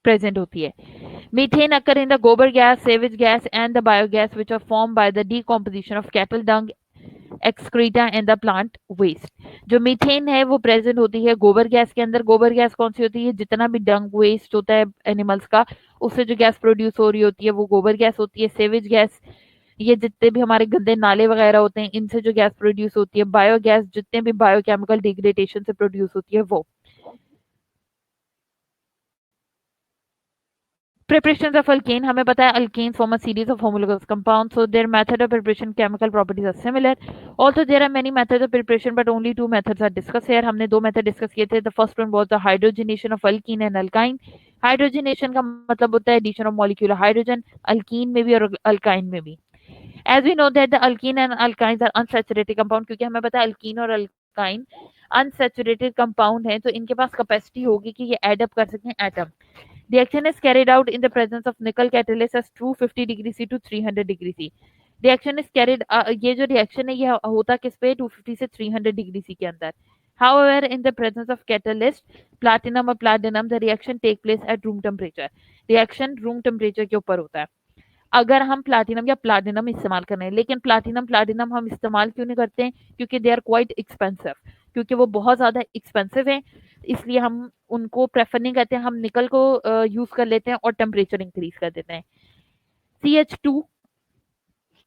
Present होती है। Methane occur in the gobar gas, sewage gas and the biogas which are form by the decomposition of cattle dung, excreta and the plant waste. जो methane है वो present होती है गोबर gas के अंदर। गोबर गैस कौन सी होती है? जितना भी डंग वेस्ट होता है एनिमल्स का, उससे जो गैस प्रोड्यूस हो रही होती है वो गोबर गैस होती है। सेवेज गैस, ये जितने भी हमारे गंदे नाले वगैरह होते हैं इनसे जो गैस प्रोड्यूस होती है। बायोगैस, जितने भी बायोकेमिकल डिग्रेडेशन से प्रोड्यूस होती है वो। Preparations of alkane, हमें पता है alkanes form a series of homologous compounds, so their method of preparation, chemical properties are similar. Also there are many methods of preparation but only two methods are discussed here. हमने दो method discuss किए थे. The first one was the hydrogenation of alkene and alkyne. Hydrogenation का मतलब होता है addition of molecular hydrogen, alkene में भी और अल्काइन में भी. As we know that the alkene and alkynes are unsaturated compound, क्योंकि हमें पता है अल्कीन और अल्काइन अनसैचुरेटेड कंपाउंड है, तो इनके पास कैपेसिटी होगी कि ये एड अप कर सकें atom. Reaction is carried out in the presence of nickel catalyst as 250 degree C to 300 degree C. Reaction is carried, ये जो reaction है ये होता किस पे? 250 से 300 degree C के अंदर. However, in the presence of catalyst, platinum or platinum, the reaction take place at room temperature. Reaction room temperature के ऊपर होता है. अगर हम प्लाटिनम या प्लाटिनम इस्तेमाल कर रहे हैं, लेकिन प्लाटिनम हम इस्तेमाल क्यों नहीं करते हैं? क्योंकि दे आर क्वाइट एक्सपेंसिव, क्योंकि वो बहुत ज़्यादा एक्सपेंसिव हैं, इसलिए हम उनको प्रेफर नहीं करते हैं. हम निकल को यूज़ कर लेते हैं और टेम्परेचर इंक्रीज कर देते हैं. CH2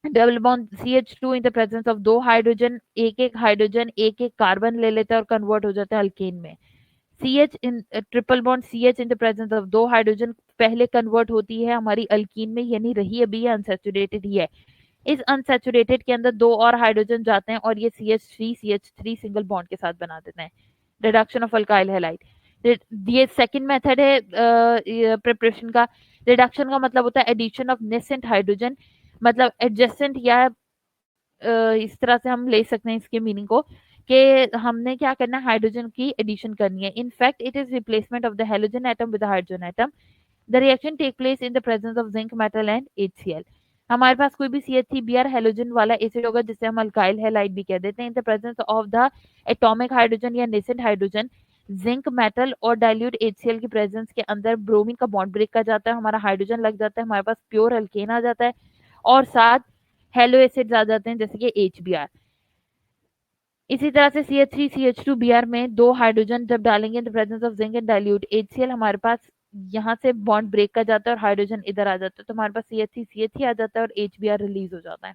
double bond, CH2 in the presence of दो हाइड्रोजन, एक हाइड्रोजन एक कार्बन ले लेता है और कन्वर्ट हो जाता है अल्केन में. CH in triple bond, CH in the presence of दो हाइड्रोजन पहले कन्वर्ट होती है हमारी अल्कीन में, यानी रही अभी अनसैचुरेटेड ही है. इस अनसैचुरेटेड के अंदर दो और हाइड्रोजन जाते हैं और ये CH3 सिंगल बॉन्ड के साथ बना देते हैं. Reduction of alkyl halide. ये सेकंड मेथड है प्रिपरेशन का. रिडक्शन का मतलब होता है एडिशन ऑफ नेसेंट हाइड्रोजन, मतलब एडजेसेंट, या इस तरह से हम ले सकते हैं इसके मीनिंग को कि हमने क्या करना है, हाइड्रोजन की एडिशन करनी है. In fact it is replacement of the halogen atom with hydrogen atom. The reaction take place in the presence of zinc metal and HCl. हमारे पास कोई भी CH3Br हेलोजन वाला एसिड होगा जिसे हम अल्काइल हैलाइड भी कह देते हैं. In the presence of the atomic hydrogen या नेसेंट हाइड्रोजन, जिंक मेटल और डाइल्यूट HCl की प्रेजेंस के अंदर ब्रोमीन का बॉन्ड ब्रेक कर जाता है, हमारा हाइड्रोजन लग जाता है, हमारे पास प्योर अल्केन आ जाता है और साथ हेलो एसिड्स आ जाते हैं जैसे कि HBr. इसी तरह से CH3CH2Br में दो हाइड्रोजन जब डालेंगे इन the presence of zinc and dilute HCl, हमारे पास यहाँ से बॉन्ड ब्रेक कर जाता है और हाइड्रोजन इधर आ जाता है, तो हमारे पास CH3CH3 आ जाता है और HBr रिलीज हो जाता है.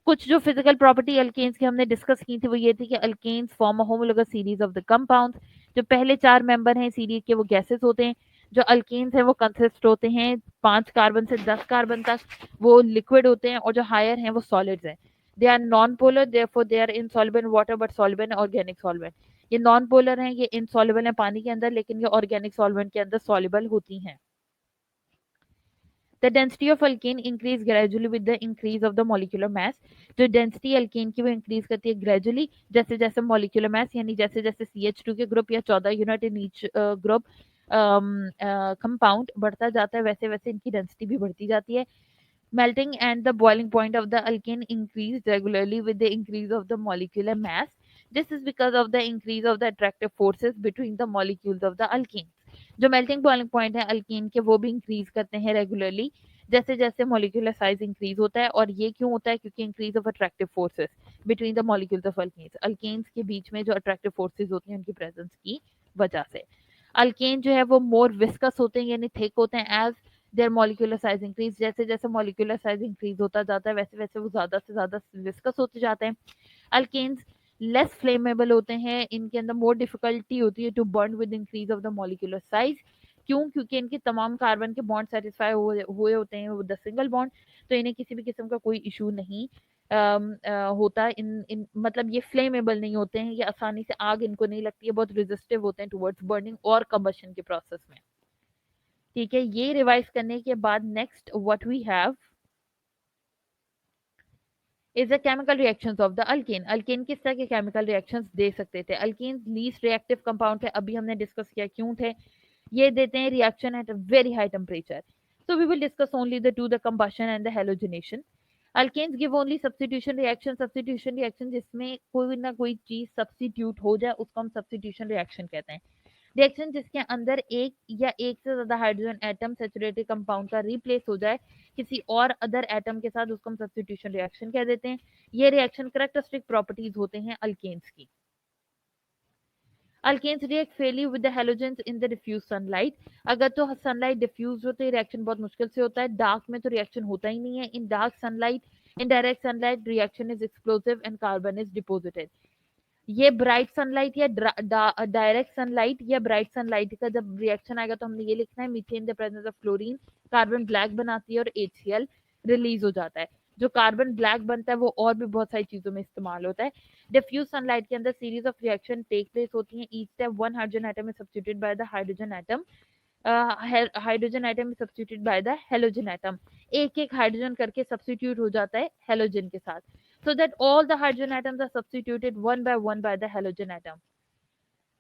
कुछ जो फिजिकल प्रॉपर्टी अल्केन्स की हमने डिस्कस की थी वो ये थी कि alkanes form a homologous series of the compounds. जो पहले चार मेंबर हैं सीरीज के वो गैसेस होते हैं. जो अल्केन्स हैं वो कंसिस्ट होते हैं 5 कार्बन से 10 कार्बन तक, वो लिक्विड होते हैं, और जो हायर हैं वो सॉलिड्स हैं. They are non polar, therefore they are insoluble in water but soluble in organic solvent. ये नॉन पोलर हैं, ये इनसॉल्युबल है पानी के अंदर, लेकिन ये ऑर्गेनिक सॉल्वेंट के अंदर सॉल्युबल होती हैं. The density of alkane increase gradually with the increase of the molecular mass. जो डेंसिटी अल्केन की वो इंक्रीज करती है ग्रेजुअली जैसे जैसे मॉलिक्यूलर मास, यानी जैसे जैसे CH2 के ग्रुप या 14 unit in each group compound बढ़ता जाता है, वैसे वैसे इनकी डेंसिटी भी बढ़ती जाती है. Melting and the boiling point of the alkane increase regularly with the increase of the molecular mass. This is because of the increase of the attractive forces between the molecules of the alkene. जो melting boiling point है alkyne के वो भी increase करते हैं regularly जैसे जैसे molecular size increase होता है. और ये क्यों होता है? क्योंकि increase of attractive forces between the molecules of alkanes. Alkanes के बीच में जो अट्रैक्टिव फोर्सेस होती हैं उनकी प्रेजेंस की वजह से. अल्केन जो है वो मोर विस्कस होते हैं यानी थिक होते हैं as their molecular size increase. जैसे जैसे मॉलिक्यूलर साइज इंक्रीज होता जाता है वैसे वैसे वो ज्यादा से ज्यादा विस्कस होते जाते हैं. अल्केन्स लेस फ्लेमेबल होते हैं, इनके अंदर मोर डिफिकल्टी होती है to burn with increase of the molecular size. क्यों? क्योंकि इनके तमाम कार्बन के बॉन्ड सेटिस्फाई हुए होते हैं विद द सिंगल बॉन्ड, तो इन्हें किसी भी किस्म का कोई इशू नहीं होता. इन मतलब ये फ्लेमेबल नहीं होते हैं, ये आसानी से आग इनको नहीं लगती है, बहुत रेजिस्टिव होते हैं टुवर्ड्स बर्निंग और कंबशन के प्रोसेस में. ठीक है, ये रिवाइज करने के बाद next what we have is the chemical reactions of the alkane. Alkane किस तरह के केमिकल रिएक्शंस दे सकते थे? अल्केन लीस्ट रिएक्टिव कंपाउंड है, अभी हमने डिस्कस किया क्यों थे. ये देते हैं reaction at a very high temperature. So we will discuss only the two the combustion and the halogenation. Alkanes give only substitution reaction जिसमें कोई ना कोई चीज सब्स्टिट्यूट हो जाए उसको हम सब्स्टिट्यूशन रिएक्शन कहते हैं. रिएक्शन जिसके अंदर एक या एक से ज्यादा हाइड्रोजन एटम सैचुरेटेड कंपाउंड का रिप्लेस हो जाए किसी और अदर एटम के साथ, उसको हम सब्स्टिट्यूशन रिएक्शन कह देते हैं। ये रिएक्शन करेक्टरिस्टिक प्रॉपर्टीज होते हैं अल्केन्स की। Alkanes react fairly with the halogens in the diffuse sunlight. अगर तो सनलाइट डिफ्यूज हो तो रिएक्शन बहुत मुश्किल से होता है, डार्क में तो रिएक्शन होता ही नहीं है। इन dark sunlight, in direct sunlight reaction is explosive and carbon is deposited. ये ब्राइट सनलाइट या डायरेक्ट सनलाइट या ब्राइट सनलाइट का जब रिएक्शन आएगा तो हमने ये लिखना है methane the presence of chlorine, carbon black बनाती है और HCl रिलीज हो जाता है। जो कार्बन ब्लैक बनता है वो और भी बहुत सारी चीजों में इस्तेमाल होता है। डिफ्यूज सनलाइट के अंदर series of reaction take place होती है। Each time one hydrogen atom is substituted by the hydrogen atom, hydrogen atom is substituted by the halogen atom. एक एक हाइड्रोजन करके सब्स्टिट्यूट हो जाता है हेलोजन के साथ, so that all the hydrogen atoms are substituted one by the halogen atom.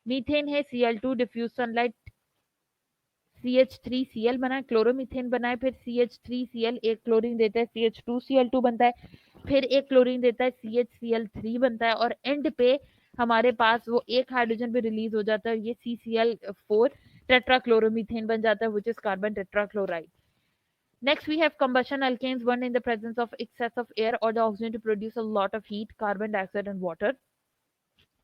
Methane है Cl2 diffuse sunlight CH3Cl बना, क्लोरोमीथेन बना है, फिर CH3Cl एक क्लोरीन देता है CH2Cl2 बनता है, फिर एक क्लोरीन देता है CHCl3 बनता है, और एंड पे हमारे पास वो एक हाइड्रोजन भी रिलीज हो जाता है, ये CCl4 टेट्राक्लोरोमीथेन बन जाता है, which is carbon tetrachloride. Next, we have combustion alkanes burned in the presence of excess of air or the oxygen to produce a lot of heat, carbon dioxide and water.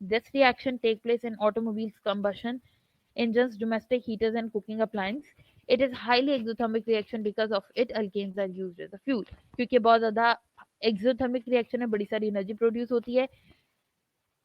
This reaction takes place in automobiles, combustion engines, domestic heaters and cooking appliances. It is highly exothermic reaction because of it alkanes are used as a fuel. क्योंकि बहुत ज़्यादा exothermic reaction है, बड़ी सारी energy produce होती है,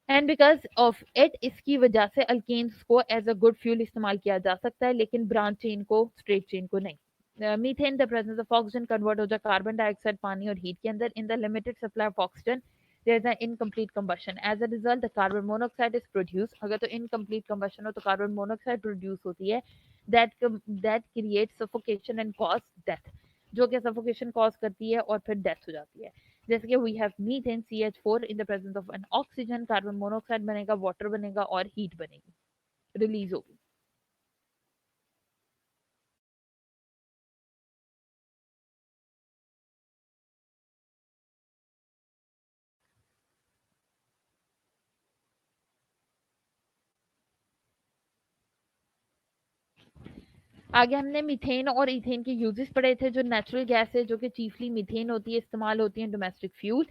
and because of it इसकी वजह से अल्केन्स को एज अ गुड फ्यूल इस्तेमाल किया जा सकता है, लेकिन ब्रांच चेन को, स्ट्रेट चेन को नहीं। Methane the presence of oxygen convert हो जाए कार्बन डाइऑक्साइड पानी और हीट के अंदर। In the limited supply of oxygen there is an incomplete combustion, as a result the carbon monoxide is produce. अगर तो इनकम्प्लीट कंबशन हो तो कार्बन मोनोऑक्साइड प्रोड्यूस होती है, that create suffocation and cause death, जो कि सफोकेशन कॉज करती है और फिर डेथ हो जाती है। जैसे कि we have methane CH4 in the presence of an oxygen, carbon monoxide बनेगा, वाटर बनेगा और हीट बनेगी, रिलीज होगी। आगे हमने मीथेन और इथेन के यूजेस पढ़े थे। जो नेचुरल गैस है, जो कि चीफली मीथेन होती है, इस्तेमाल होती है domestic fuel.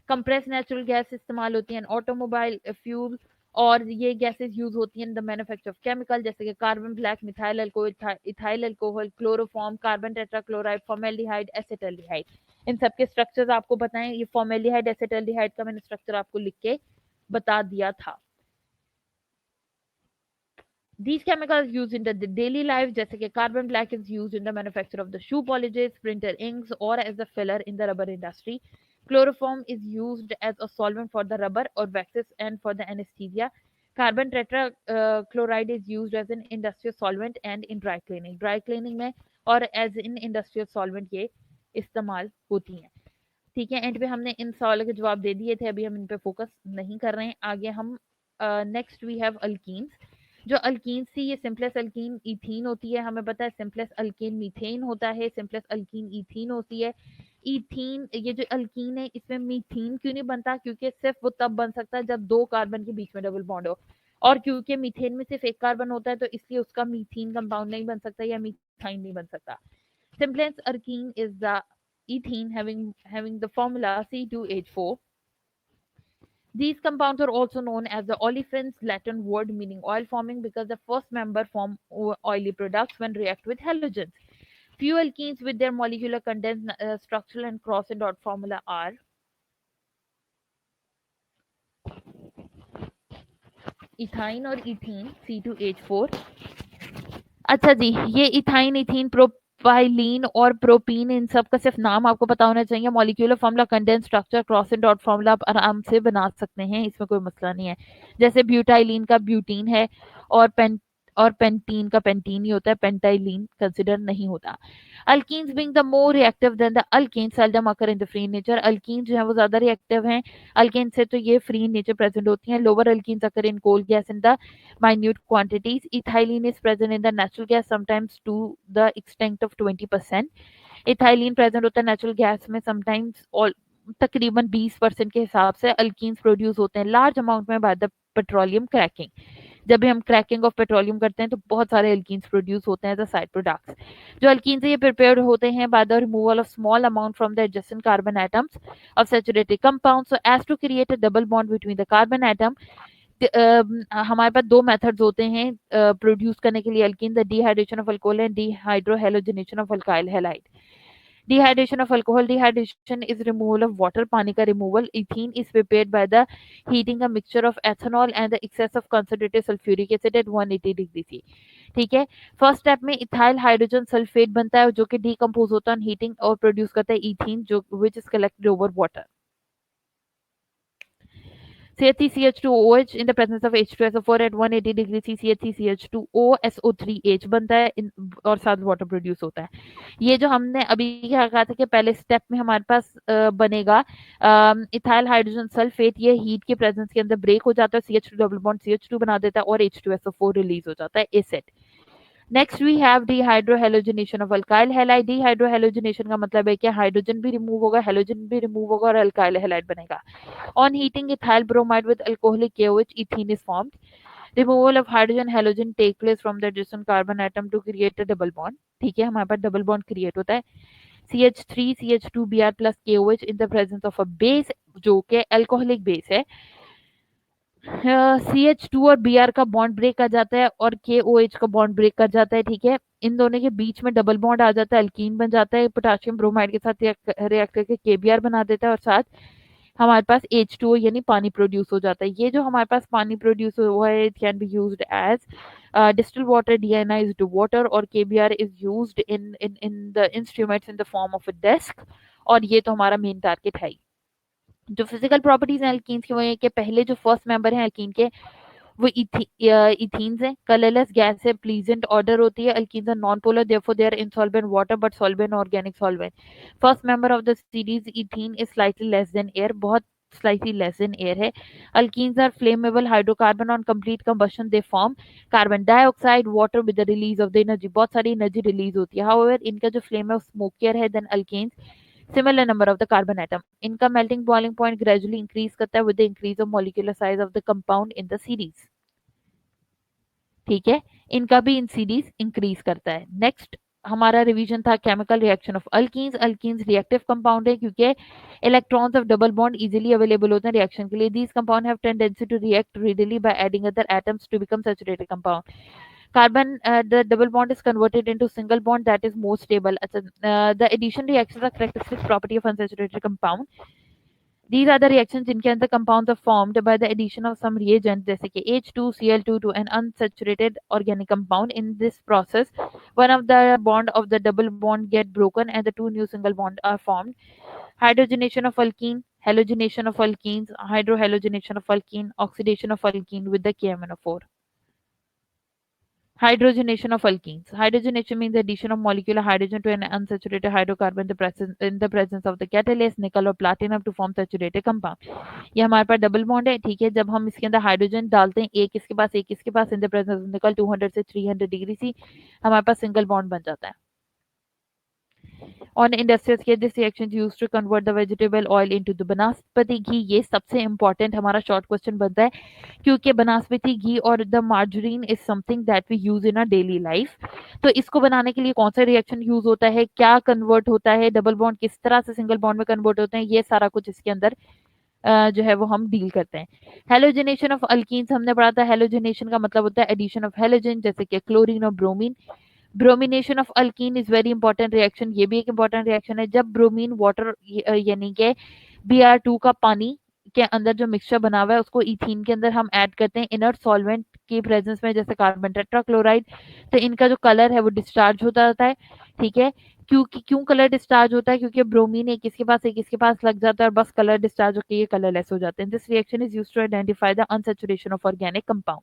Compress natural gas इस्तेमाल होती है ऑटोमोबाइल फ्यूल, और ये गैसेस यूज होती हैं in the manufacture of chemical, जैसे कि carbon black, methyl alcohol, ethyl alcohol, chloroform, carbon tetrachloride, formaldehyde, acetaldehyde. इन सब के स्ट्रक्चर्स आपको बताएं। ये फॉर्मेल्डिहाइड एसिटल्डिहाइड का मैंने स्ट्रक्चर आपको लिख के बता दिया था। These chemicals used in the daily life, जैसे कि carbon black is used in the manufacture of the shoe polishes, printer inks, or as a filler in the rubber industry. Chloroform is used as a solvent for the rubber or waxes and for the anesthesia. Carbon tetrachloride is used as an industrial solvent and in dry cleaning. Dry cleaning में और as in industrial solvent ये इस्तेमाल होती हैं। ठीक है, and पे हमने इन सवालों के जवाब दे दिए थे, अभी हम इन पे फोकस नहीं कर रहे हैं। आगे हम नेक्स्ट वी हैव अल्कीन्स। जो अल्कीन्स थी, ये सिंपलेस अल्कीन इथीन होती है। हमें पता है सिंपलेस अल्कीन मीथेन होता है, सिंपलेस अल्कीन इथीन होती है। इथीन, ये जो अल्कीन है इसमें मीथीन क्यों नहीं बनता? क्योंकि सिर्फ वो तब बन सकता है जब दो कार्बन के बीच में डबल बॉन्ड हो, और क्योंकि मीथेन में सिर्फ एक कार्बन होता है तो इसलिए उसका मीथीन कंपाउंड नहीं बन सकता या मीथाइन नहीं बन सकता। Simplest alkene is the ethene having the formula C2H4. These compounds are also known as the olefins, Latin word meaning oil forming, because the first member form oily products when react with halogens. Few alkenes with their molecular condensed structural and cross and dot formula are ethyne और ethene C2H4। अच्छा जी, ये ethyne, ethene, propylene और propene, इन सब का सिर्फ नाम आपको पता होना चाहिए। Molecular formula, condense structure, cross and dot formula आप आराम से बना सकते हैं, इसमें कोई मसला नहीं है। जैसे ब्यूटाइलिन का ब्यूटीन है, और पेंटीन का पेंटीन ही होता है, पेंटाइलिन कंसिडर नहीं होता। Alkenes being the more reactive than the alkane seldom occur in the free nature. Alkyne जो है वो ज्यादा रिएक्टिव हैं अल्केन से, तो ये फ्री नेचर प्रेजेंट होती हैं। Lower alkenes occur in coal gas in the minute quantities. Ethylene is present in the natural gas sometimes to the extent of 20%. Ethylene present होता है natural gas में sometimes all तकरीबन 20% के हिसाब से alkenes produce होते हैं लार्ज अमाउंट में बाय द पेट्रोलियम क्रैकिंग। जब भी हम क्रैकिंग ऑफ पेट्रोलियम करते हैं तो बहुत सारे अल्कीन्स प्रोड्यूस होते हैं एज अ साइड प्रोडक्ट्स। जो अल्कीन्स है ये प्रिपेयर्ड होते हैं by the removal of small amount from the adjacent carbon atoms of saturated compound so as to create a double bond between the carbon atom. हमारे पास दो methods होते हैं प्रोड्यूस करने के लिए alkene, the dehydration of alcohol and dehydrohalogenation of alkyl halide. Dehydration of alcohol, dehydration is removal of water, पानी का removal. Ethene is prepared by the heating a mixture of ethanol and the excess of concentrated sulphuric acid at 180 degree C. ठीक है, first step में ethyl hydrogen sulphate बनता है जो कि decompose होता है हीटिंग और प्रोड्यूस करता है इथीन जो which is collected over water. CH3CH2OH in the presence of H2SO4 at 180 degree C CH3CH2OSO3H बनता है और साथ वाटर प्रोड्यूस होता है। ये जो हमने अभी क्या कहा था कि पहले स्टेप में हमारे पास बनेगा इथाइल हाइड्रोजन सल्फेट, ये हीट के प्रेजेंस के अंदर ब्रेक हो जाता है, CH2 डबल बॉन्ड CH2 बना देता है और H2SO4 रिलीज हो जाता है acid. Next we have dehydrohalogenation of alkyl halide. Dehydrohalogenation का मतलब है कि हाइड्रोजन भी रिमूव होगा, हेलोजन भी रिमूव होगा और अल्काइल हैलाइड बनेगा। On heating ethyl bromide with alcoholic KOH, ethene is formed. Removal of hydrogen halogen take place from the adjacent carbon atom to create a double bond. ठीक है, हमारे पास double bond create होता है CH3 CH2 Br plus KOH in the presence of a base जो कि alcoholic base है। CH2 और Br का बॉन्ड ब्रेक कर जाता है और KOH का बॉन्ड ब्रेक कर जाता है। ठीक है, इन दोनों के बीच में डबल बॉन्ड आ जाता है, अल्कीन बन जाता है, पोटेशियम ब्रोमाइड के साथ रिएक्ट करके KBr बना देता है और साथ हमारे पास H2O यानी पानी प्रोड्यूस हो जाता है। ये जो हमारे पास पानी प्रोड्यूस हुआ है it can be used as distil water, deionized water और KBr is used in the instruments in the form of a disc. और ये तो हमारा मेन टारगेट है ही। जो फिजिकल प्रॉपर्टीज हैं अल्कीन्स की वो है कि पहले जो फर्स्ट मेंबर हैं अल्कीन के वो इथीन्स हैं, कलरलेस गैस है, प्लीजेंट ऑर्डर होती है, alkenes are non polar therefore they are insolvent water but solvent organic solvent. First member of the series ethene is slightly less than air, बहुत slightly less than air है। Alkenes are flammable hydrocarbon on complete combustion they form carbon dioxide water with the release of the energy, बहुत सारी energy release होती है। However इनका जो flame है वो स्मोकियर है then alkenes, similar number of the carbon atom, इनका melting boiling point gradually increase करता है with the increase of molecular size of the compound in the series। ठीक है, इनका भी इन सीरीज इंक्रीज करता है। नेक्स्ट हमारा रिवीजन था chemical reaction of alkenes. Alkenes reactive compound है क्योंकि electrons of double bond easily available होते हैं रिएक्शन के लिए। These compound have tendency to react readily by adding other atoms to become saturated compound. Carbon, the double bond is converted into single bond that is more stable. The addition reactions are characteristic property of unsaturated compound. These are the reactions जिनके अंदर compounds are formed by the addition of some reagent जैसे कि H2Cl2 to an unsaturated organic compound. In this process, one of the bond of the double bond get broken and the two new single bond are formed. Hydrogenation of alkene, halogenation of alkenes, hydrohalogenation of alkene, oxidation of alkene with the KMnO4. Hydrogenation of alkenes. Hydrogenation means the addition of molecular hydrogen to an unsaturated hydrocarbon in the presence of the catalyst nickel or platinum to form saturated compound. ये हमारे पास double bond है। ठीक है, जब हम इसके अंदर hydrogen डालते हैं एक इसके पास एक इसके पास in the presence of nickel 200 से 300 डिग्री सी हमारे पास सिंगल बॉन्ड बन जाता है। On industrial scale, this reaction is used to convert the vegetable oil into the बनास्पति घी। ये सबसे इंपॉर्टेंट हमारा शॉर्ट क्वेश्चन बनता है क्योंकि बनास्पति घी और the margarine is something that we use in a daily life. तो इसको बनाने के लिए कौन सा रिएक्शन यूज होता है, क्या कन्वर्ट होता है, डबल बॉन्ड किस तरह से सिंगल बॉन्ड में कन्वर्ट होते हैं, ये सारा कुछ इसके अंदर जो है वो हम डील करते हैं। हेलोजिनेशन ऑफ अल्कीन्स हमने पढ़ा था। हेलोजिनेशन का मतलब होता है एडिशन ऑफ हेलोजन जैसे कि क्लोरीन और bromine. Bromination of alkene is very important reaction, ये भी एक इंपॉर्टेंट रिएक्शन है। जब ब्रोमीन वाटर यानी कि Br2 का पानी के अंदर जो मिक्सचर बना हुआ है उसको इथीन के अंदर हम ऐड करते हैं इनर्ट सॉल्वेंट की प्रेजेंस में जैसे कार्बन टेट्राक्लोराइड, तो इनका जो कलर है वो डिस्चार्ज होता जाता है। ठीक है, क्यों कलर डिस्चार्ज होता है, क्योंकि ब्रोमीन एक इसके पास लग जाता है और बस कलर डिस्चार्ज होकर ये कलरलेस हो जाते हैं। This reaction is used to identify the unsaturation of organic compound.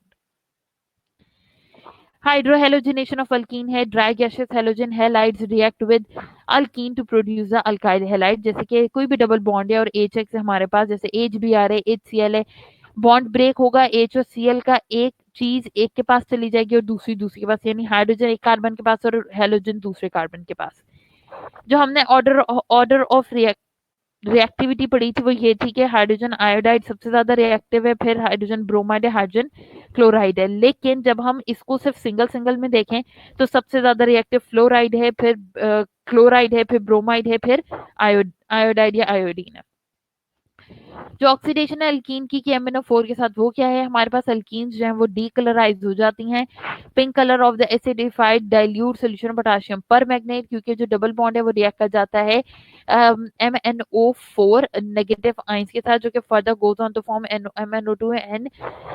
Hydrohalogenation of alkene है। Dry gaseous halogen halides react with alkene to produce the alkyl halide. जैसे कि कोई भी डबल बॉन्ड है और HX है हमारे पास, जैसे HBr है, HCl है, बॉन्ड ब्रेक होगा, H और Cl का एक चीज एक के पास चली जाएगी और दूसरी के पास, यानी हाइड्रोजन एक कार्बन के पास और हेलोजन दूसरे कार्बन के पास। जो हमने ऑर्डर ऑफ रिएक्टिविटी पड़ी थी वो ये थी कि हाइड्रोजन आयोडाइड सबसे ज्यादा रिएक्टिव है, फिर हाइड्रोजन ब्रोमाइड है, हाइड्रोजन क्लोराइड है। लेकिन जब हम इसको सिर्फ सिंगल सिंगल में देखें तो सबसे ज्यादा रिएक्टिव फ्लोराइड है, फिर क्लोराइड है, फिर ब्रोमाइड है, फिर आयोडाइड या आयोडीन है। जो ऑक्सीडेशन है अल्कीन की MnO4 के साथ वो क्या है, हमारे पास अल्कीन्स जो हैं वो डीकलराइज हो जाती हैं। Pink colour of the acidified dilute solution potassium पर मैग्नेट, क्योंकि जो डबल बॉन्ड है वो रिएक्ट कर जाता है MnO4 नेगेटिव आयंस के साथ, जो कि further goes on to form MnO2 and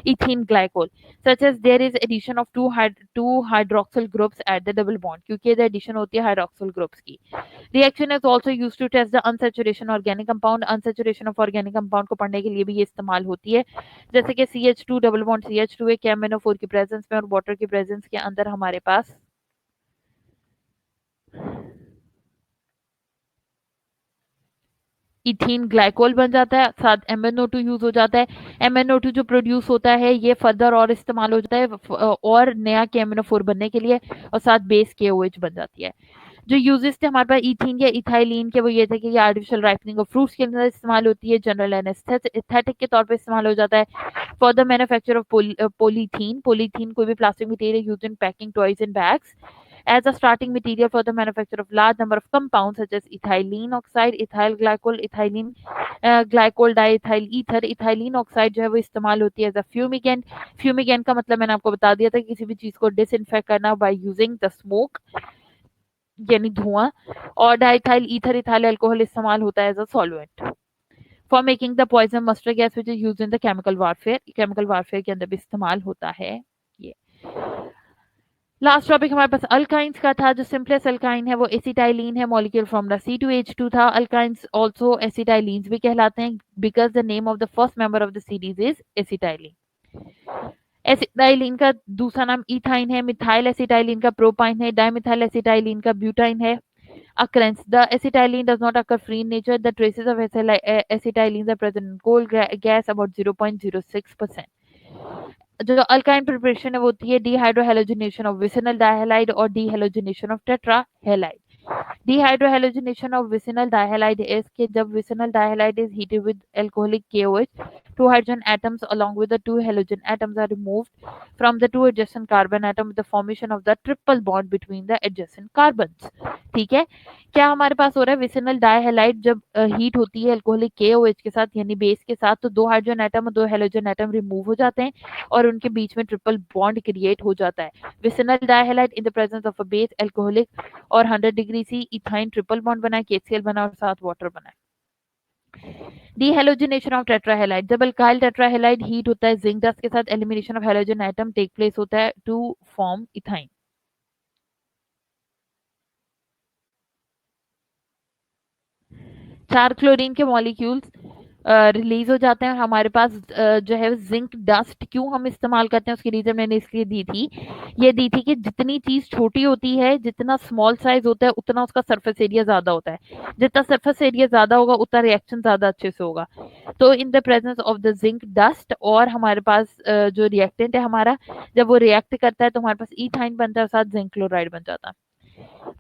ethene glycol, such as there is addition of two hydroxyl groups at the double bond, क्योंकि ये एडिशन होती है हाइड्रोक्सिल ग्रुप्स की। Reaction is also used to test the unsaturation organic compound. Unsaturation of organic compound को पढ़ने के लिए भी ये इस्तेमाल होती है, जैसे कि CH2 डबल बॉन्ड CH2 है MnO4 की प्रेजेंस में और वाटर की प्रेजेंस के अंदर हमारे पास इथीन ग्लाइकोल बन जाता है, साथ MnO2 यूज हो जाता है। MnO2 जो प्रोड्यूस होता है ये फर्दर और इस्तेमाल हो जाता है और नया KMnO4 बनने के लिए, और साथ बेस KOH बन जाती है। जो यूजेस थे हमारे पास इथीन या इथाइलिन के वो ये थे कि ये आर्टिफिशियल राइपनिंग ऑफ फ्रूट्स के अंदर इस्तेमाल होती है, जनरल एनेस्थेटिक के तौर पे इस्तेमाल हो जाता है, for the manufacture of polythene. Polythene कोई भी plastic material used in packing toys and bags as a starting material for the manufacture of large number of compounds such as ethylene oxide, ethyl glycol, ethylene glycol diethyl ether। ethylene oxide जो है वो इस्तेमाल होती है as अ fumigant. Fumigant का मतलब मैंने आपको बता दिया था, किसी भी चीज को डिसइंफेक्ट करना बाय यूजिंग द स्मोक यानी धुआं। और डाइथाइल ईथर इथाइल अल्कोहल इस्तेमाल होता है as a solvent for making the poison mustard gas which is used in the chemical warfare. Chemical warfare के अंदर भी इस्तेमाल होता है ये। लास्ट टॉपिक हमारे पास अल्काइंस का था। जो सिंपलेस्ट अल्काइन है वो एसिटाइलिन है, मॉलिक्यूल फॉर्मूला C2H2 था। अल्काइंस आल्सो एसिटाइलिन्स भी कहलाते हैं because the name of the first member of the series is acetylene. Acetylene का दूसरा नाम इथाइन है, मिथाइल एसिटाइलिन का प्रोपाइन है, डाइमिथाइल एसिटाइलिन का ब्यूटाइन है। Occurrence: the acetylene does not occur free in nature. The traces of acetylene are present in coal gas about 0.06%. जो alkyne preparation है वो होती है डिहाइड्रोहेलोजिनेशन ऑफ विसिनल डाइहैलाइड और dehalogenation of tetra halide. Dehydrohalogenation of vicinal dihalide is कि जब vicinal dihalide is heated with alcoholic KOH, two hydrogen atoms along with the two halogen atoms are removed from the two adjacent carbon atom with the formation of the triple bond between the adjacent carbons। ठीक है, क्या हमारे पास हो रहा है vicinal डाइहैलाइड जब heat होती है अल्कोहलिक KOH के साथ यानी बेस के साथ, तो दो हाइड्रोजन एटम और दो हेलोजन एटम रिमूव हो जाते हैं और उनके बीच में ट्रिपल बॉन्ड क्रिएट हो जाता है। Vicinal dihalide in the presence of a base alcoholic और 100 degree C ethyne triple bond बना, KCl बना और साथ वाटर बना। डीहेलोजिनेशन ऑफ टेट्राहेलाइड: जब अल्काइल टेट्राहेलाइड हीट होता है जिंक डस्ट के साथ, elimination of halogen atom take place होता है टू फॉर्म इथाइन। 4 क्लोरीन के मॉलिक्यूल्स रिलीज हो जाते हैं और हमारे पास जो है जिंक डस्ट क्यों हम इस्तेमाल करते हैं उसकी रीजन मैंने इसलिए दी थी, ये दी थी कि जितनी चीज छोटी होती है, जितना स्मॉल साइज होता है उतना उसका सरफेस एरिया ज्यादा होता है, जितना सरफेस एरिया ज्यादा होगा उतना रिएक्शन ज्यादा अच्छे से होगा। तो इन the presence of the zinc dust और हमारे पास जो रिएक्टेंट है हमारा, जब वो रिएक्ट करता है तो हमारे पास इथाइन बनता है और साथ जिंक क्लोराइड बन जाता है।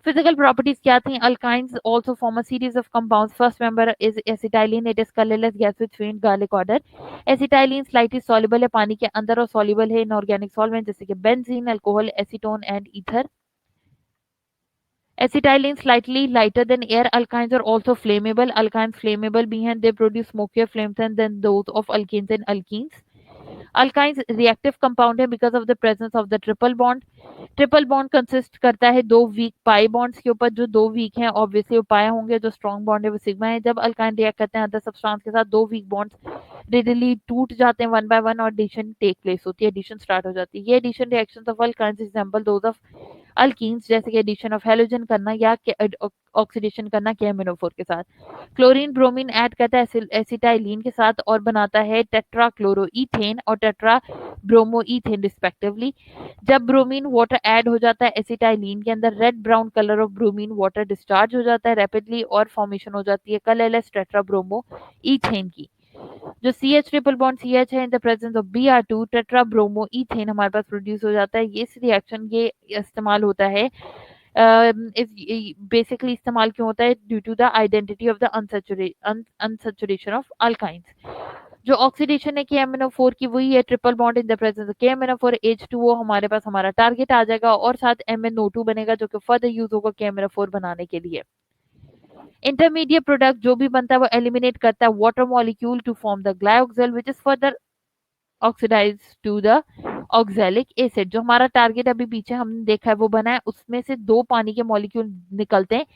Physical properties क्या थी? Alkynes also form a series of compounds. First member is acetylene. It is colorless gas with faint garlic odor. Acetylene slightly soluble है पानी के अंदर और soluble है inorganic solvent जैसे कि benzene, alcohol, acetone and ether. Acetylene slightly lighter than air. Alkynes are also flammable. Alkynes flammable भी हैं. They produce smokier flames than those of alkenes and alkenes. Alkynes reactive compound है because of the presence of the triple bond. Triple bond consist करता है दो week pi bonds के ऊपर, जो दो वीक हैं ऑब्वियसली वो पाए होंगे, जो स्ट्रॉन्ग बॉन्ड है वो सिग्मा है। जब अल्काइन रिएक्ट करते हैं अदर सब्सटेंस के साथ, दो वीक बॉन्ड्स रेडिली टूट जाते हैं वन बाय वन और एडिशन टेक प्लेस होती है, एडिशन स्टार्ट हो जाती है। ये addition reactions of alkynes resemble those of alkenes, जैसे कि एडिशन ऑफ हेलोजन करना या ऑक्सीडेशन करना KMnO4 के साथ। क्लोरीन ब्रोमीन ऐड करता है एसिटाइलिन के साथ और बनाता है टेट्रा क्लोरोईथेन और टेट्रा ब्रोमोईथेन रिस्पेक्टिवली। जब ब्रोमीन वाटर ऐड हो जाता है एसिटाइलिन के अंदर, red brown colour of bromine water discharge हो जाता है रैपिडली और फॉर्मेशन हो जाती है कलरलेस टेट्रा ब्रोमो ईथेन की। जो CH ट्रिपल बॉन्ड CH है इन the presence of Br2 tetra bromo ethane हमारे पास प्रोड्यूस हो जाता है। ये इस रिएक्शन ये इस्तेमाल होता है इस बेसिकली इस्तेमाल क्यों होता है? Due to the identity of the unsaturation of alkynes. जो ऑक्सीडेशन है KMnO4 की वही है triple bond in the presence of KMnO4 H2O, हमारे पास हमारा टारगेट आ जाएगा और साथ MnO2 बनेगा जो कि फर्दर यूज होगा KMnO4 बनाने के लिए। इंटरमीडिएट प्रोडक्ट जो भी बनता है वो एलिमिनेट करता है water molecule to form the glyoxal which is further oxidise to the oxalic acid. जो हमारा टारगेट अभी पीछे हमने देखा है वो बना है, उसमें से दो पानी के मॉलिक्यूल निकलते हैं।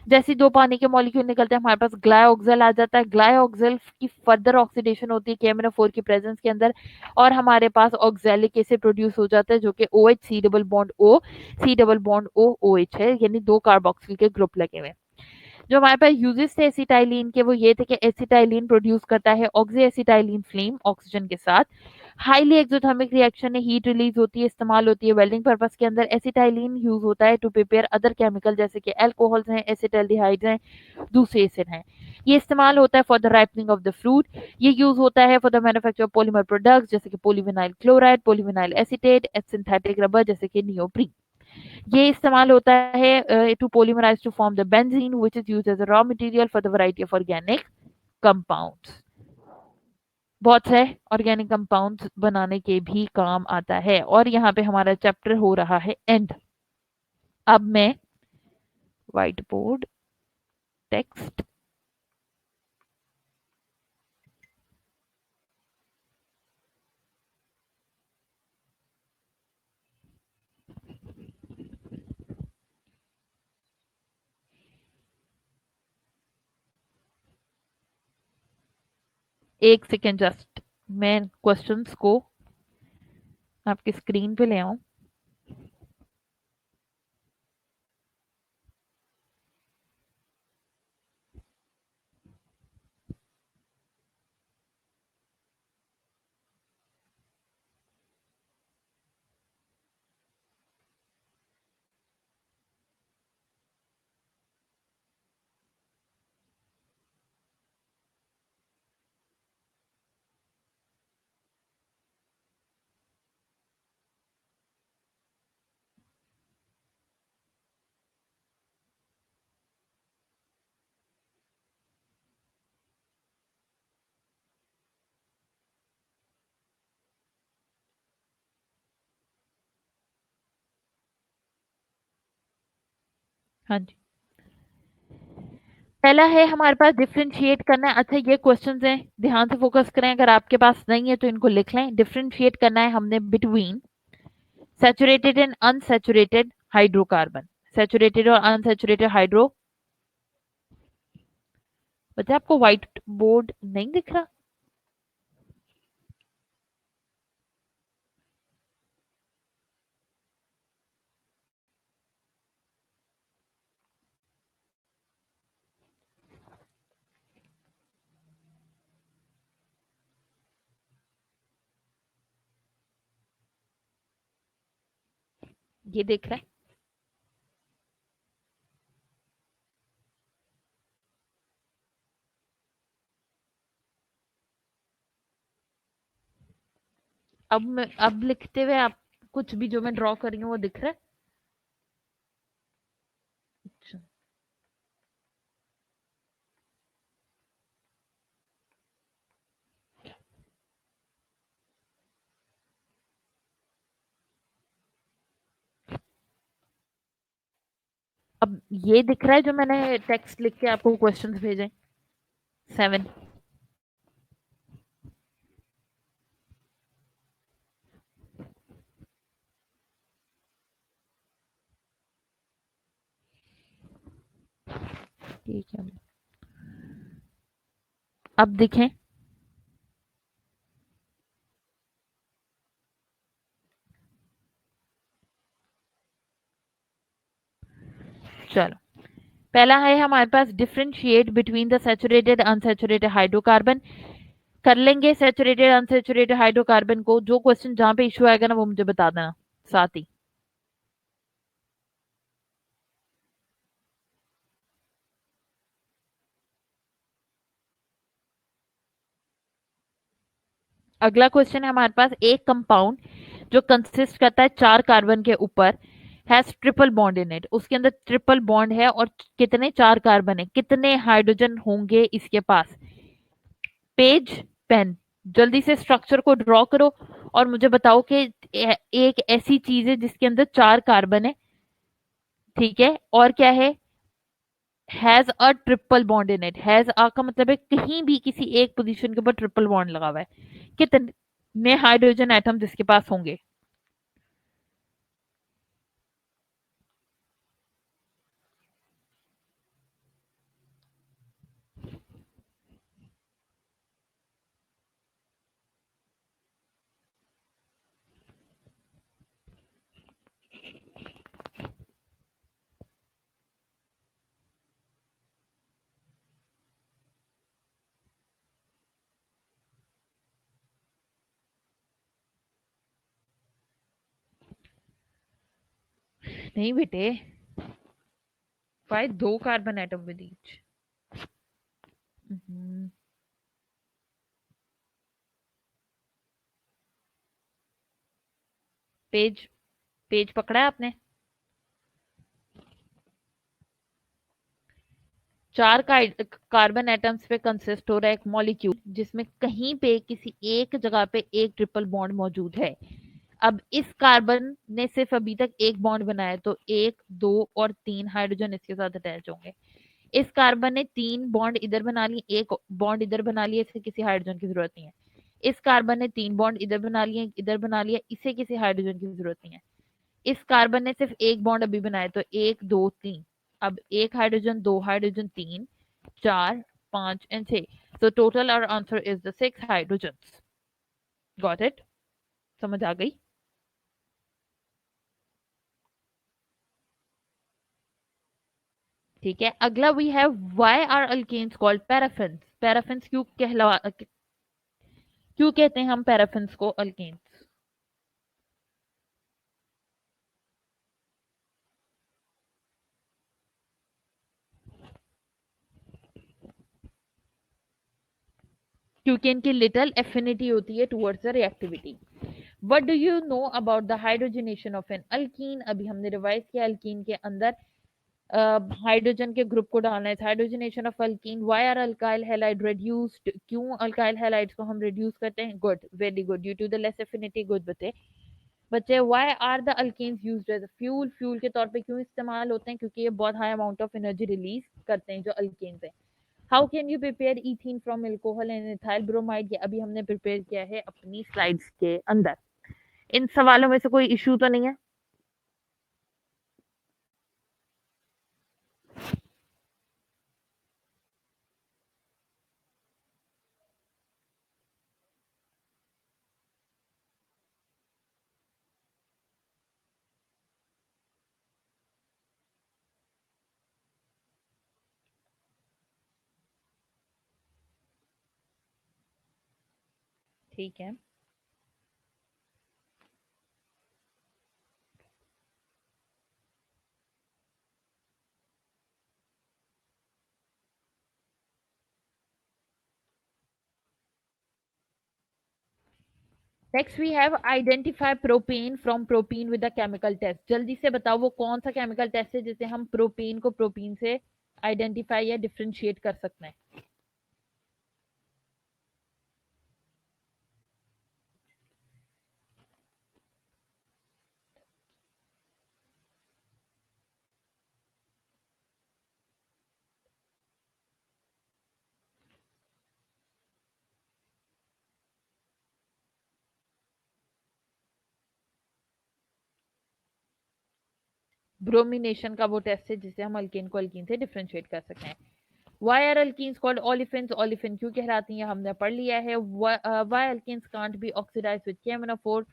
जैसे दो पानी के मॉलिक्यूल निकलते हैं हमारे पास ग्लाइऑक्सिल आ जाता है। ग्लाइऑक्सिल की फर्दर ऑक्सीडेशन होती है KMnO4 की प्रेजेंस के अंदर और हमारे पास ऑक्सैलिक एसिड प्रोड्यूस हो जाता है जो कि OH C double bond O C double bond O OH है, यानी दो कार्बोक्सिल के ग्रुप लगे हुए हैं। जो हमारे पास यूजेस थे एसिटाइलिन के वो ये थे कि एसिटाइलिन प्रोड्यूस करता है ऑक्सी एसिटाइलिन फ्लेम ऑक्सीजन के साथ। हाईली एक्सोथर्मिक रिएक्शन है, हीट रिलीज होती है, इस्तेमाल होती है वेल्डिंग पर्पस के अंदर। एसिटाइलिन यूज होता है टू प्रिपेयर अदर केमिकल जैसे कि अल्कोहल्स हैं, एसिटाल्डिहाइड्स हैं, दूसरे एसिड हैं। ये इस्तेमाल होता है for the ripening of the fruit. ये यूज होता है for the manufacture of polymer products जैसे कि polyvinyl chloride, polyvinyl acetate, synthetic rubber जैसे कि नियोप्रीन। ये इस्तेमाल होता है to polymerise to form the benzene which is used as a raw material for the variety of organic compounds. बहुत से ऑर्गेनिक कंपाउंड्स बनाने के भी काम आता है और यहाँ पे हमारा चैप्टर हो रहा है एंड। अब मैं व्हाइट बोर्ड टेक्स्ट एक सेकेंड जस्ट मैं क्वेश्चंस को आपकी स्क्रीन पे ले आऊं। हाँ जी, पहला है हमारे पास डिफरेंशिएट करना है। अच्छा ये क्वेश्चंस हैं, ध्यान से फोकस करें, अगर आपके पास नहीं है तो इनको लिख लें। डिफरेंशिएट करना है हमने between saturated and unsaturated hydrocarbon. Saturated और अनसैचुरेटेड हाइड्रो, बच्चे आपको व्हाइट बोर्ड नहीं दिख रहा? ये देख रहा है? अब लिखते हुए आप कुछ भी जो मैं ड्रॉ कर रही हूँ वो दिख रहा है? अच्छा, अब ये दिख रहा है जो मैंने टेक्स्ट लिख के आपको क्वेश्चंस भेजे? 7। ठीक है, अब दिखें? चलो, पहला है हमारे पास differentiate between the saturated unsaturated hydrocarbon. कर लेंगे सैचुरेटेड अनसैचुरेटेड हाइड्रोकार्बन को। जो क्वेश्चन जहां पे इशू आएगा ना वो मुझे बता देना साथ ही। अगला क्वेश्चन है हमारे पास एक कंपाउंड जो कंसिस्ट करता है 4 कार्बन के ऊपर has triple bond in it, उसके अंदर ट्रिपल बॉन्ड है और कितने 4 कार्बन है, कितने हाइड्रोजन होंगे इसके पास। पेज पेन, जल्दी से स्ट्रक्चर को ड्रॉ करो और मुझे बताओ कि एक ऐसी चीज है जिसके अंदर 4 कार्बन है, ठीक है, और क्या है, has a triple bond in it. Has a का मतलब है कहीं भी किसी एक पोजीशन के ऊपर ट्रिपल बॉन्ड लगा हुआ है, कितने हाइड्रोजन एटम जिसके पास होंगे। नहीं बेटे, 5 2 carbon atom with each. Page page पकड़ा है आपने। 4 कार्बन एटम्स पे कंसिस्ट हो रहा है एक मॉलिक्यूल जिसमें कहीं पे किसी एक जगह पे एक ट्रिपल बॉन्ड मौजूद है। अब इस कार्बन ने सिर्फ अभी तक एक बॉन्ड बनाया है, तो 1 2 और 3 हाइड्रोजन इसके साथ अटैच होंगे। इस कार्बन ने 3 बॉन्ड इधर बना लिए, एक बॉन्ड इधर बना लिया, इसे किसी हाइड्रोजन की जरूरत नहीं है। इस कार्बन ने 3 बॉन्ड इधर बना लिए, इधर बना लिया, इसे किसी हाइड्रोजन की जरूरत नहीं है। इस कार्बन ने सिर्फ एक बॉन्ड अभी बनाया, तो 1 2 3। अब एक hydrogen, 2 hydrogen, 3 4 5 and 6। So total our answer is the 6 hydrogens. Got it? समझ आ गई? ठीक है, अगला we have why are alkanes called paraffins. Paraffins क्यों कहते हैं हम पैराफिन्स को अल्केन्स? क्योंकि इनकी लिटिल एफिनिटी होती है towards the reactivity. What do you know about the hydrogenation of an alkene? अभी हमने रिवाइज किया अल्कीन के अंदर हाइड्रोजन के ग्रुप को डालना है। Hydrogenation of alkene, why are alkyl halide reduced? क्यों अल्काइल हैलाइड्स को हम रिड्यूस करते हैं? Good, very good, due to the less affinity. Good बच्चे। बच्चे, why are the alkanes used as a fuel? Fuel के तौर पे क्यों इस्तेमाल होते हैं? क्योंकि ये बहुत high amount of energy release करते हैं जो अल्केन्स हैं। How can you prepare ethene from alcohol and ethyl bromide? ये अभी हमने प्रिपेयर किया है अपनी स्लाइड्स के अंदर। इन सवालों में से कोई इशू तो नहीं है? ठीक है, next we have identify propane from propene with the chemical test. जल्दी से बताओ वो कौन सा केमिकल टेस्ट है जिससे हम प्रोपेन को प्रोपीन से आइडेंटिफाई या डिफ्रेंशिएट कर सकते हैं? ब्रोमिनेशन का वो टेस्ट है जिससे हम अल्केन को अल्कीन से डिफ्रेंशिएट कर सकते हैं। Why are alkenes called olefins? Olefin क्यों कहलाती हैं हमने पढ़ लिया है। Why alkenes can't be oxidize with KMnO4?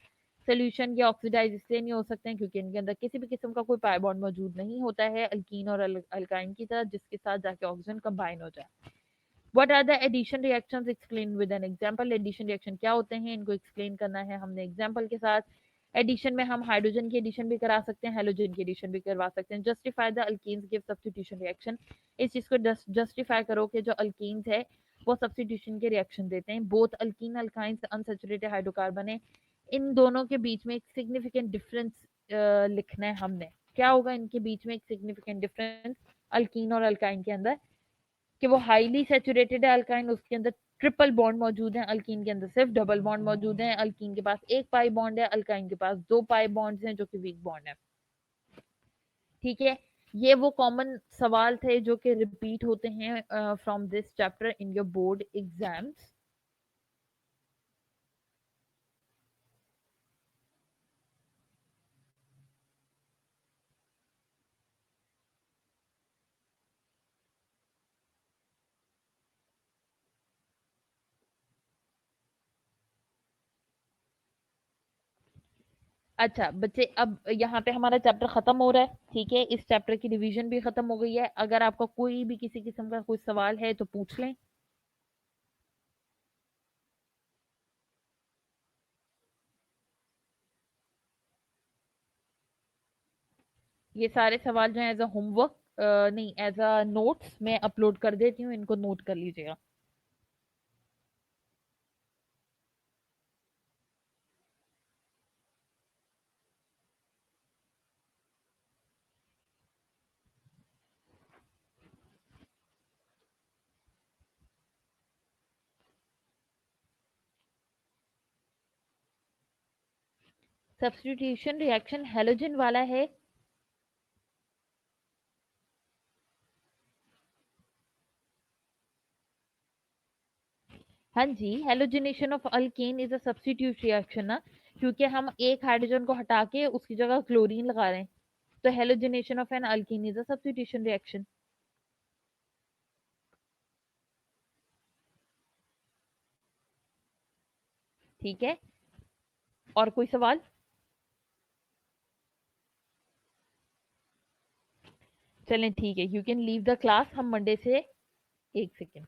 Solution ये ऑक्सीडाइज इसलिए नहीं हो सकते हैं क्योंकि इनके अंदर किसी भी किस्म का कोई पाई बॉन्ड मौजूद नहीं होता है अल्कीन और अल्काइन की तरह जिसके साथ जाके ऑक्सीजन कंबाइन हो जाए। What are the addition reactions? Explain with an example. Addition reaction क्या होते हैं, इनको एक्सप्लेन करना है हमने एग्जांपल के साथ। एडिशन में हम हाइड्रोजन की एडिशन भी करा सकते हैं, हेलोजन की एडिशन भी करवा सकते हैं। Justify the alkenes give substitution reaction. इस चीज को जस्टिफाई करो कि जो अल्कीन्स है वो सब्स्टिट्यूशन के रिएक्शन देते हैं। Both alkyne alkynes unsaturated hydrocarbon है, इन दोनों के बीच में एक सिग्निफिकेंट डिफरेंस लिखना है हमने। क्या होगा इनके बीच में एक सिग्निफिकेंट डिफरेंस अल्कीन और अल्काइन के अंदर, कि वो हाईली सैचुरेटेड है अल्काइन, उसके अंदर ट्रिपल बॉन्ड मौजूद है, अल्कीन के अंदर सिर्फ डबल बॉन्ड मौजूद है। अल्कीन के पास एक पाई बॉन्ड है, अल्काइन के पास दो पाई बॉन्ड्स हैं जो कि वीक बॉन्ड है। ठीक है, ये वो कॉमन सवाल थे जो कि रिपीट होते हैं from this chapter in your board exams. अच्छा बच्चे, अब यहाँ पे हमारा चैप्टर खत्म हो रहा है। ठीक है, इस चैप्टर की रिवीजन भी खत्म हो गई है। अगर आपका कोई भी किसी किस्म का कोई सवाल है तो पूछ लें। ये सारे सवाल जो है एज अ होमवर्क, नहीं, एज अ नोट्स मैं अपलोड कर देती हूँ, इनको नोट कर लीजिएगा। सब्स्टिट्यूशन रिएक्शन हेलोजन वाला है। हाँ जी, halogenation of alkane is a substitute reaction ना, क्योंकि हम एक हाइड्रोजन को हटा के उसकी जगह क्लोरीन लगा रहे हैं। तो halogenation of an alkene is a substitution reaction. ठीक है, और कोई सवाल? चलें ठीक है, you can leave the class. हम मंडे से, एक सेकेंड,